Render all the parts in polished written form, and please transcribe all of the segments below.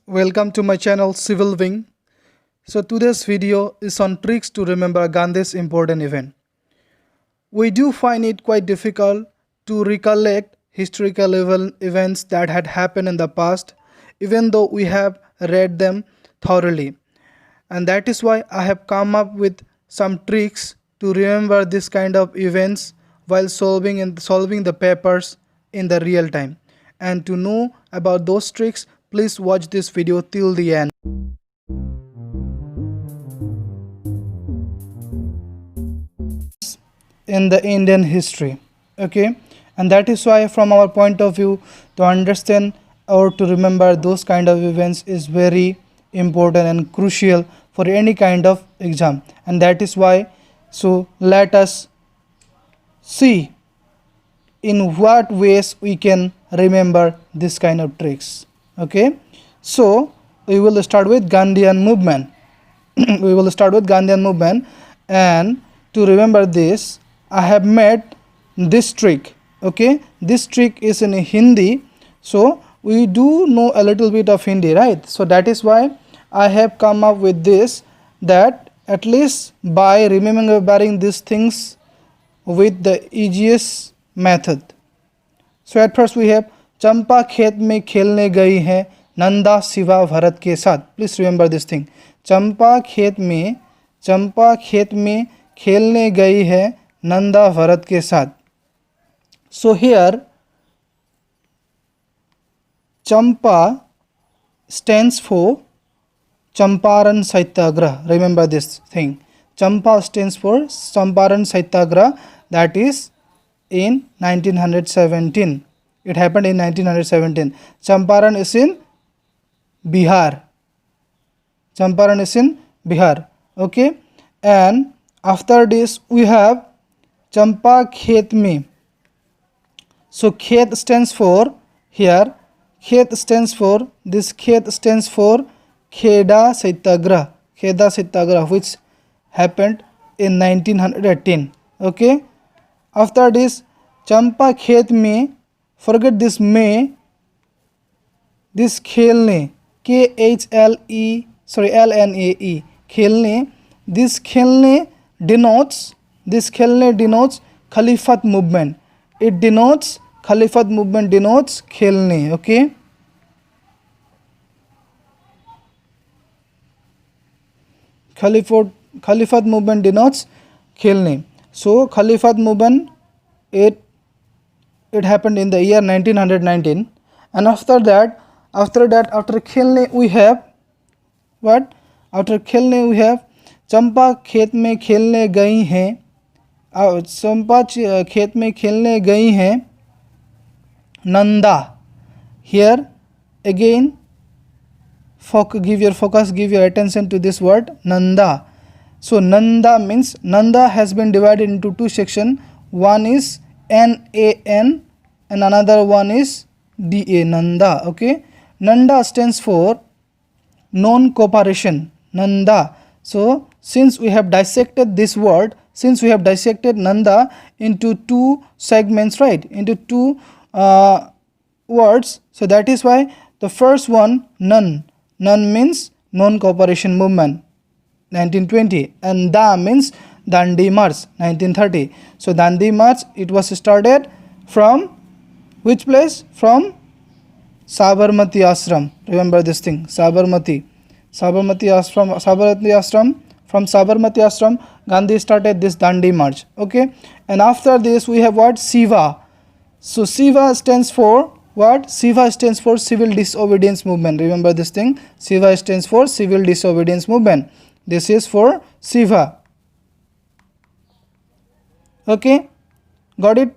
Welcome to my channel Civil Wing. So today's video is on tricks to remember Gandhi's important event. We do find it quite difficult to recollect historical events that had happened in the past, even though we have read them thoroughly. And that is why I have come up with some tricks to remember this kind of events while solving the papers in the real time. And to know about those tricks, please watch this video till the end. In the Indian history, okay, and that is why from our point of view, to understand or to remember those kind of events is very important and crucial for any kind of exam. And that is why, so let us see in what ways we can remember this kind of tricks. Okay, so we will start with Gandhian movement. We will start with Gandhian movement, and to remember this I have made this trick. Okay, this trick is in Hindi, so we do know a little bit of Hindi, right? So that is why I have come up with this, that at least by remembering these things with the easiest method. So at first we have चंपा खेत में खेलने गई है नंदा शिवा भरत के साथ. Please remember this thing. चंपा खेत में खेलने गई है नंदा भरत के साथ. So here Champa stands for Champaran Satyagraha. Remember this thing. Champa stands for Champaran Satyagraha, that is in 1917. It happened in 1917. Champaran is in Bihar. Champaran is in Bihar. Okay, and after this we have Champa Khet Mein. So Khet stands for here. Khet stands for this. Khet stands for Kheda Satyagraha. Kheda Satyagraha, which happened in 1918. Okay. After this, Champa Khet Mein, forget this Mein, this Khelne, KHLE, sorry, LNAE, Khelne. This Khelne denotes Khalifat movement. It denotes Khalifat movement, denotes Khelne. Okay. Khalifat movement denotes Khelne. So Khalifat movement, it happened in the year 1919, and after Khelne we have what? After Khelne we have चंपा खेत में खेलने गई हैं. चंपा खेत में खेलने गई हैं Nanda. Here again give your attention to this word Nanda. So Nanda means, Nanda has been divided into two sections. One is NAN and another one is DA, Nanda. Okay, Nanda stands for non-cooperation. Nanda. So since we have dissected this word, since we have dissected Nanda into two segments, right, into two words, so that is why the first one, Nan means non-cooperation movement, 1920, and Da means Dandi March, 1930. So Dandi March, it was started from which place? From Sabarmati Ashram. Remember this thing, Sabarmati Ashram. From Sabarmati Ashram, Gandhi started this Dandi March. Okay, and after this we have what? Siva. So Siva stands for what? Siva stands for civil disobedience movement. Remember this thing, Siva stands for civil disobedience movement. This is for Siva. Okay, got it?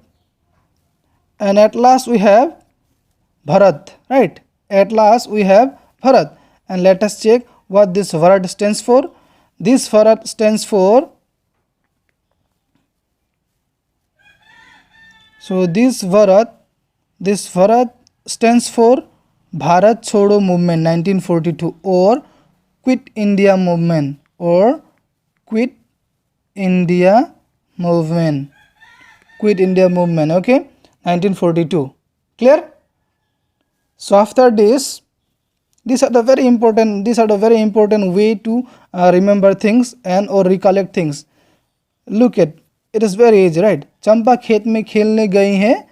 And at last we have Bharat, right? At last we have Bharat, and let us check what this Bharat stands for. This Bharat stands for, so this Bharat stands for Bharat Chodo movement, 1942, or Quit India movement, or Quit India movement. Quit India movement. Okay, 1942. Clear? So after this These are the very important way to remember things and or recollect things. Look at, it is very easy, right? चंपा खेत में खेलने गई हैं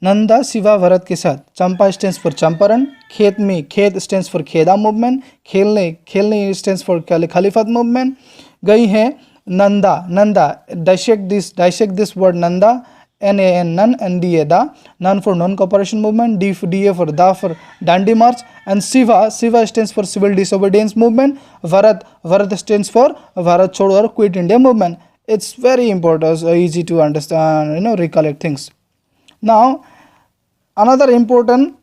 नंदा शिवा भरत के साथ. चंपा stands for Champaran, खेत में, खेत stands for खेदा movement, खेलने stands for खलीफत movement. गई हैं Nanda, dissect this word nanda, NAN, none, and DA, da, none for non-cooperation movement, DA for da for Dandi March, and Shiva stands for civil disobedience movement, Bharat stands for Bharat Chodo or Quit India movement. It's very important, easy to understand, recollect things. Now, another important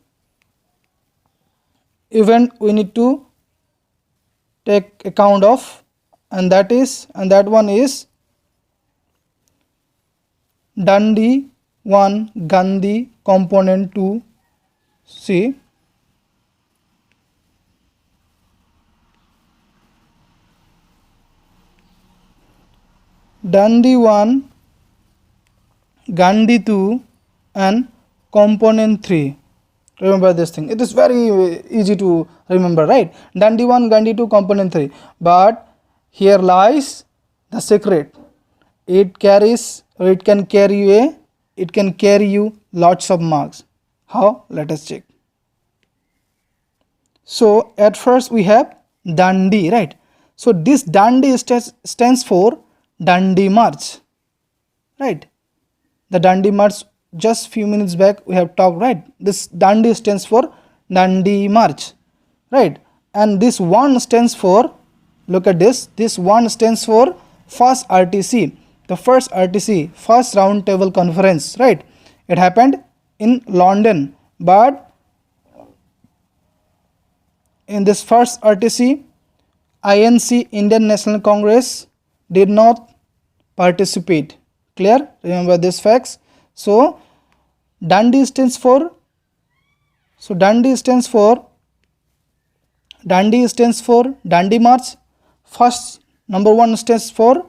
event we need to take account of, and that one is Dandi 1, Gandhi component 2. See, Dandi 1, Gandhi 2, and component 3. Remember this thing. It is very easy to remember, right? Dandi 1, Gandhi 2, component 3. But here lies the secret. It can carry you lots of marks. How? Let us check. So at first we have Dandi, right? So this Dandi stands for Dandi March, right? The Dandi March, just few minutes back we have talked, right? This Dandi stands for Dandi March, right? And this one stands for, look at this one stands for first RTC. The first RTC, first round table conference, right? It happened in London, but in this first RTC, INC, Indian National Congress, did not participate. Clear? Remember these facts. So Dandi stands for Dandi March. First, number 1 stands for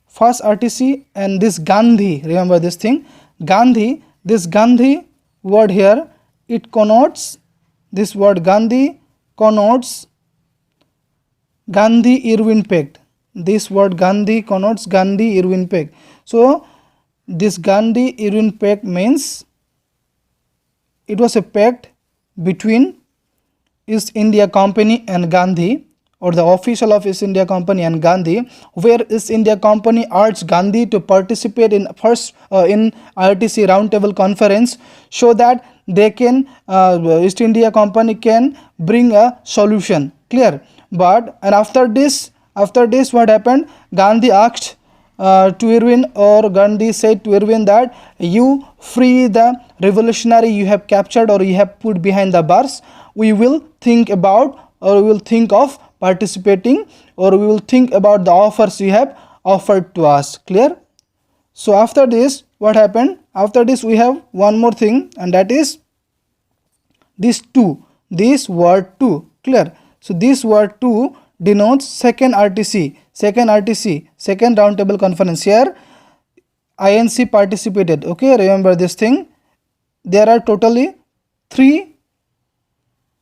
first RTC, and this Gandhi, remember this thing, Gandhi, this Gandhi word here, it connotes, this word Gandhi connotes Gandhi Irwin Pact. This word Gandhi connotes Gandhi Irwin Pact. So this Gandhi Irwin Pact means it was a pact between East India Company and Gandhi, or the official of East India Company and Gandhi, where East India Company urged Gandhi to participate in in RTC Roundtable Conference, so that they can East India Company can bring a solution. Clear? But and after this what happened? Gandhi asked to Irwin, or Gandhi said to Irwin that you free the revolutionary you have captured or you have put behind the bars. We will think about, or we will think of participating, or we will think about the offers you have offered to us. Clear? So after this what happened? After this we have one more thing, and that is this word 2. Clear? So this word 2 denotes second RTC, second roundtable conference. Here INC participated. Okay, remember this thing. There are totally 3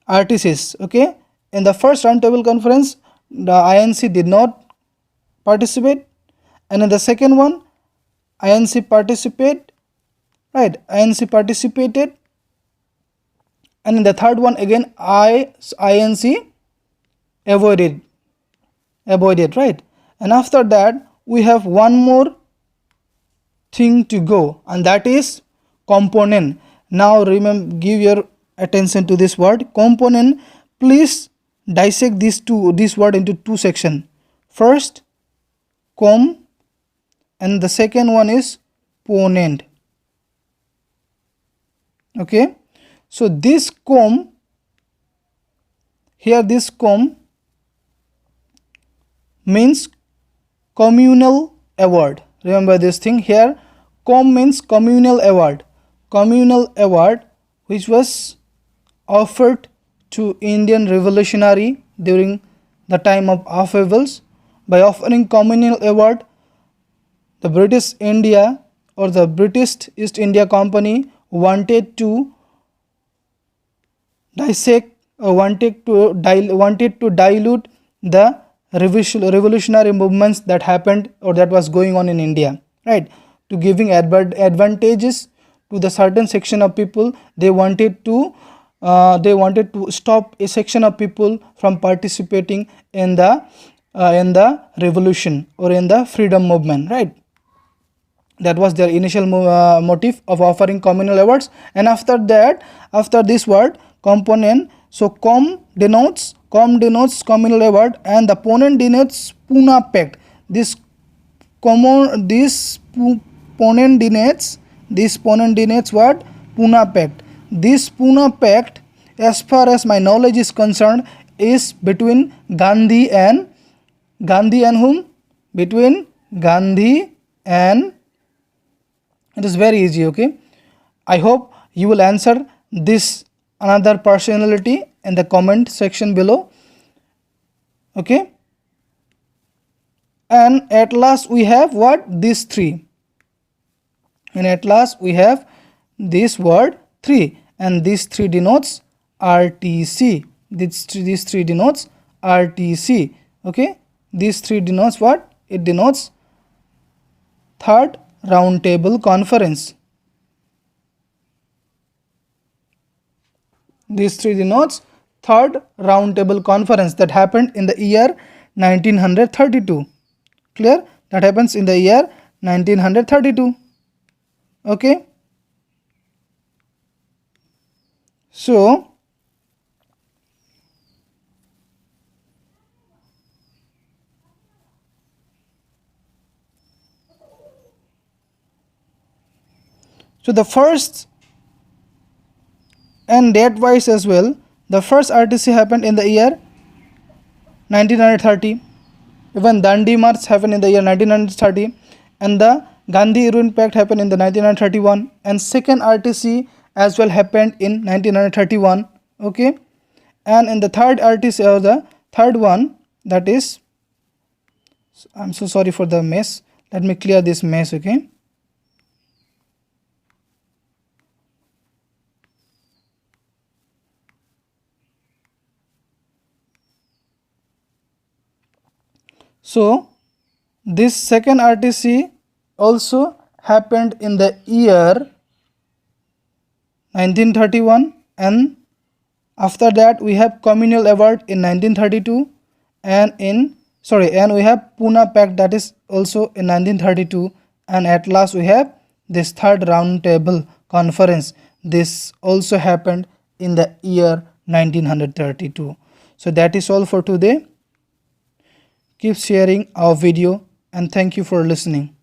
RTCs. Okay, in the first roundtable conference the INC did not participate, and in the second one INC participated, right? INC participated, and in the third one again INC avoided, right? And after that we have one more thing to go, and that is component. Now remember, give your attention to this word component. Please dissect this word into 2 sections. First, com, and the second one is ponent. Okay, so this com, here this com means communal award. Remember this thing. Here com means communal award, which was offered to Indian revolutionary during the time of upheavals. By offering communal award, the British India, or the British East India Company, wanted to dissect wanted to dilute the revolutionary movements that happened or that was going on in India, right? To giving advantages to the certain section of people. They wanted to stop a section of people from participating in the revolution or in the freedom movement, right? That was their initial motive of offering communal awards. And after that, after this word component, so com denotes communal award, and the ponent denotes Pune Pact. This ponent denotes what? Pune Pact. This Pune Pact, as far as my knowledge is concerned, is between Gandhi and whom? Between Gandhi and, it is very easy, okay? I hope you will answer this another personality in the comment section below, okay? And at last we have what? These three. And at last we have this word 3, and these 3 denotes RTC. These three denotes RTC, okay? These 3 denotes what? It denotes Third Roundtable Conference. These 3 denotes Third Roundtable Conference that happened in the year 1932. Clear? That happens in the year 1932. Okay? So the first, and date wise as well, the first RTC happened in the year 1930. Even Dandi March happened in the year 1930, and the Gandhi Irwin Pact happened in the 1931, and second RTC as well happened in 1931. Okay, and in the third RTC, or the third one, that is, I'm so sorry for the mess. Let me clear this mess. Okay. So this second RTC also happened in the year 1931, and after that we have communal award in 1932, and we have Pune Pact, that is also in 1932, and at last we have this Third Roundtable Conference. This also happened in the year 1932. So that is all for today. Keep sharing our video, and thank you for listening.